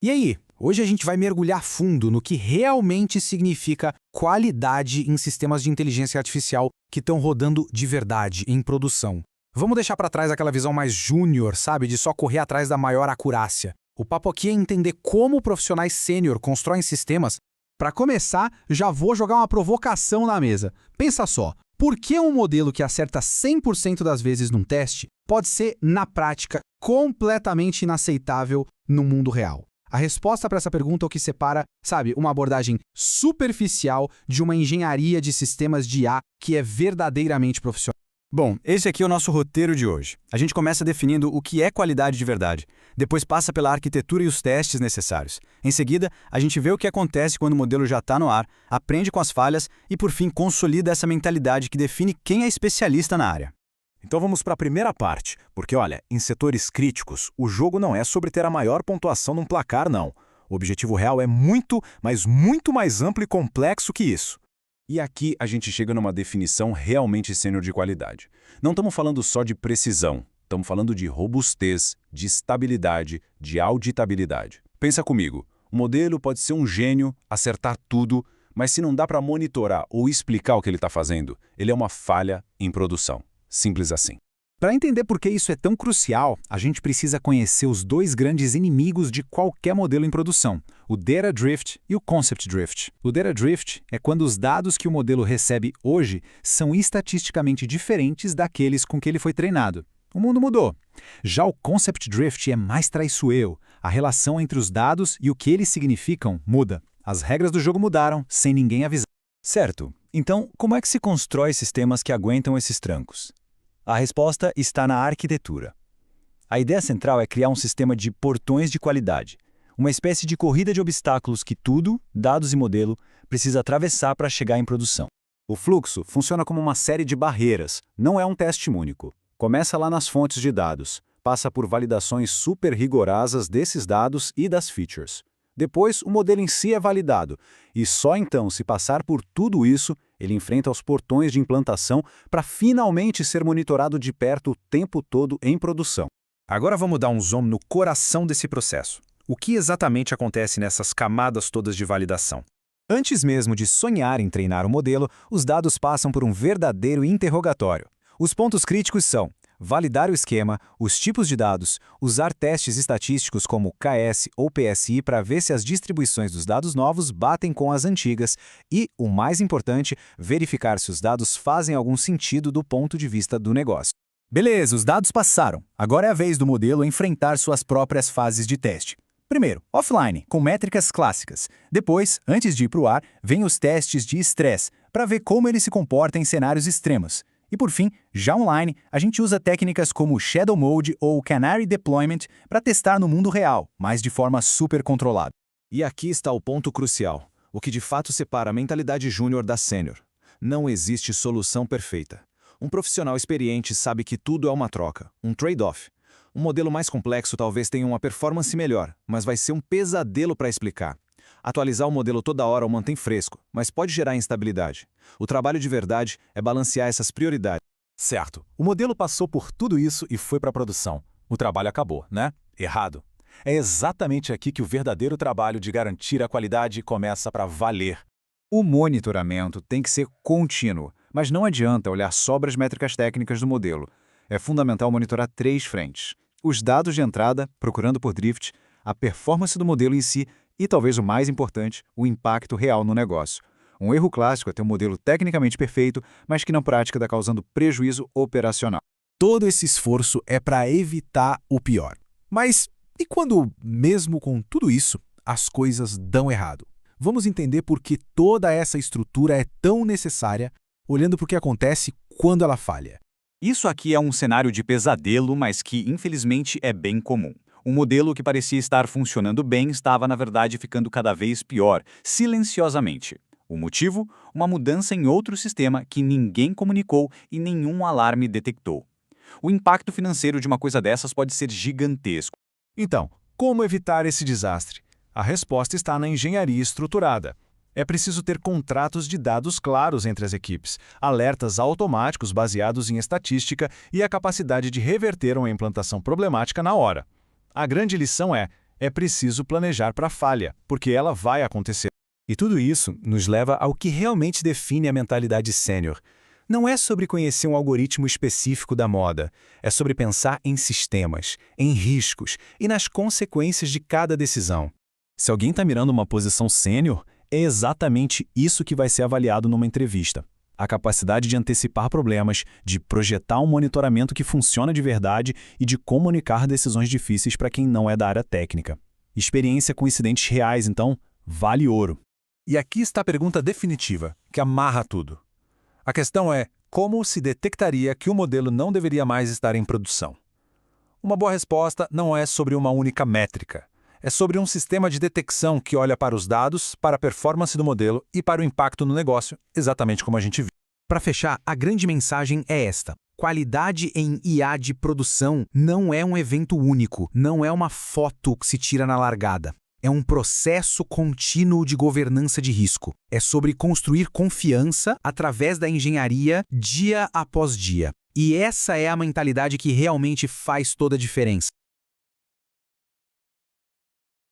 E aí, hoje a gente vai mergulhar fundo no que realmente significa qualidade em sistemas de inteligência artificial que estão rodando de verdade, em produção. Vamos deixar para trás aquela visão mais júnior, sabe, de só correr atrás da maior acurácia. O papo aqui é entender como profissionais sênior constroem sistemas. Para começar, já vou jogar uma provocação na mesa. Pensa só, por que um modelo que acerta 100% das vezes num teste pode ser, na prática, completamente inaceitável no mundo real? A resposta para essa pergunta é o que separa, sabe, uma abordagem superficial de uma engenharia de sistemas de IA que é verdadeiramente profissional. Bom, esse aqui é o nosso roteiro de hoje. A gente começa definindo o que é qualidade de verdade. Depois passa pela arquitetura e os testes necessários. Em seguida, a gente vê o que acontece quando o modelo já está no ar, aprende com as falhas e, por fim, consolida essa mentalidade que define quem é especialista na área. Então vamos para a primeira parte, porque olha, em setores críticos, o jogo não é sobre ter a maior pontuação num placar, não. O objetivo real é muito, mas muito mais amplo e complexo que isso. E aqui a gente chega numa definição realmente sênior de qualidade. Não estamos falando só de precisão, estamos falando de robustez, de estabilidade, de auditabilidade. Pensa comigo, o modelo pode ser um gênio, acertar tudo, mas se não dá para monitorar ou explicar o que ele está fazendo, ele é uma falha em produção. Simples assim. Para entender por que isso é tão crucial, a gente precisa conhecer os dois grandes inimigos de qualquer modelo em produção, o Data Drift e o Concept Drift. O Data Drift é quando os dados que o modelo recebe hoje são estatisticamente diferentes daqueles com que ele foi treinado. O mundo mudou. Já o Concept Drift é mais traiçoeiro. A relação entre os dados e o que eles significam muda. As regras do jogo mudaram sem ninguém avisar. Certo. Então, como é que se constrói sistemas que aguentam esses trancos? A resposta está na arquitetura. A ideia central é criar um sistema de portões de qualidade, uma espécie de corrida de obstáculos que tudo, dados e modelo, precisa atravessar para chegar em produção. O fluxo funciona como uma série de barreiras, não é um teste único. Começa lá nas fontes de dados, passa por validações super rigorosas desses dados e das features. Depois, o modelo em si é validado, e só então, se passar por tudo isso, ele enfrenta os portões de implantação para finalmente ser monitorado de perto o tempo todo em produção. Agora vamos dar um zoom no coração desse processo. O que exatamente acontece nessas camadas todas de validação? Antes mesmo de sonhar em treinar o modelo, os dados passam por um verdadeiro interrogatório. Os pontos críticos são validar o esquema, os tipos de dados, usar testes estatísticos como KS ou PSI para ver se as distribuições dos dados novos batem com as antigas e, o mais importante, verificar se os dados fazem algum sentido do ponto de vista do negócio. Beleza, os dados passaram. Agora é a vez do modelo enfrentar suas próprias fases de teste. Primeiro, offline, com métricas clássicas. Depois, antes de ir para o ar, vem os testes de estresse, para ver como ele se comporta em cenários extremos. E por fim, já online, a gente usa técnicas como Shadow Mode ou Canary Deployment para testar no mundo real, mas de forma super controlada. E aqui está o ponto crucial, o que de fato separa a mentalidade júnior da sênior. Não existe solução perfeita. Um profissional experiente sabe que tudo é uma troca, um trade-off. Um modelo mais complexo talvez tenha uma performance melhor, mas vai ser um pesadelo para explicar. Atualizar o modelo toda hora o mantém fresco, mas pode gerar instabilidade. O trabalho de verdade é balancear essas prioridades. Certo. O modelo passou por tudo isso e foi para a produção. O trabalho acabou, né? Errado. É exatamente aqui que o verdadeiro trabalho de garantir a qualidade começa para valer. O monitoramento tem que ser contínuo, mas não adianta olhar só para as métricas técnicas do modelo. É fundamental monitorar 3 frentes. Os dados de entrada, procurando por drift, a performance do modelo em si e, talvez o mais importante, o impacto real no negócio. Um erro clássico é ter um modelo tecnicamente perfeito, mas que na prática está causando prejuízo operacional. Todo esse esforço é para evitar o pior. Mas e quando, mesmo com tudo isso, as coisas dão errado? Vamos entender por que toda essa estrutura é tão necessária, olhando para o que acontece quando ela falha. Isso aqui é um cenário de pesadelo, mas que, infelizmente, é bem comum. Um modelo que parecia estar funcionando bem estava, na verdade, ficando cada vez pior, silenciosamente. O motivo? Uma mudança em outro sistema que ninguém comunicou e nenhum alarme detectou. O impacto financeiro de uma coisa dessas pode ser gigantesco. Então, como evitar esse desastre? A resposta está na engenharia estruturada. É preciso ter contratos de dados claros entre as equipes, alertas automáticos baseados em estatística e a capacidade de reverter uma implantação problemática na hora. A grande lição é, É preciso planejar para a falha, porque ela vai acontecer. E tudo isso nos leva ao que realmente define a mentalidade sênior. Não é sobre conhecer um algoritmo específico da moda, é sobre pensar em sistemas, em riscos e nas consequências de cada decisão. Se alguém está mirando uma posição sênior, é exatamente isso que vai ser avaliado numa entrevista. A capacidade de antecipar problemas, de projetar um monitoramento que funciona de verdade e de comunicar decisões difíceis para quem não é da área técnica. Experiência com incidentes reais, então, vale ouro. E aqui está a pergunta definitiva, que amarra tudo. A questão é, como se detectaria que o modelo não deveria mais estar em produção? Uma boa resposta não é sobre uma única métrica. É sobre um sistema de detecção que olha para os dados, para a performance do modelo e para o impacto no negócio, exatamente como a gente viu. Para fechar, a grande mensagem é esta. Qualidade em IA de produção não é um evento único, não é uma foto que se tira na largada. É um processo contínuo de governança de risco. É sobre construir confiança através da engenharia dia após dia. E essa é a mentalidade que realmente faz toda a diferença.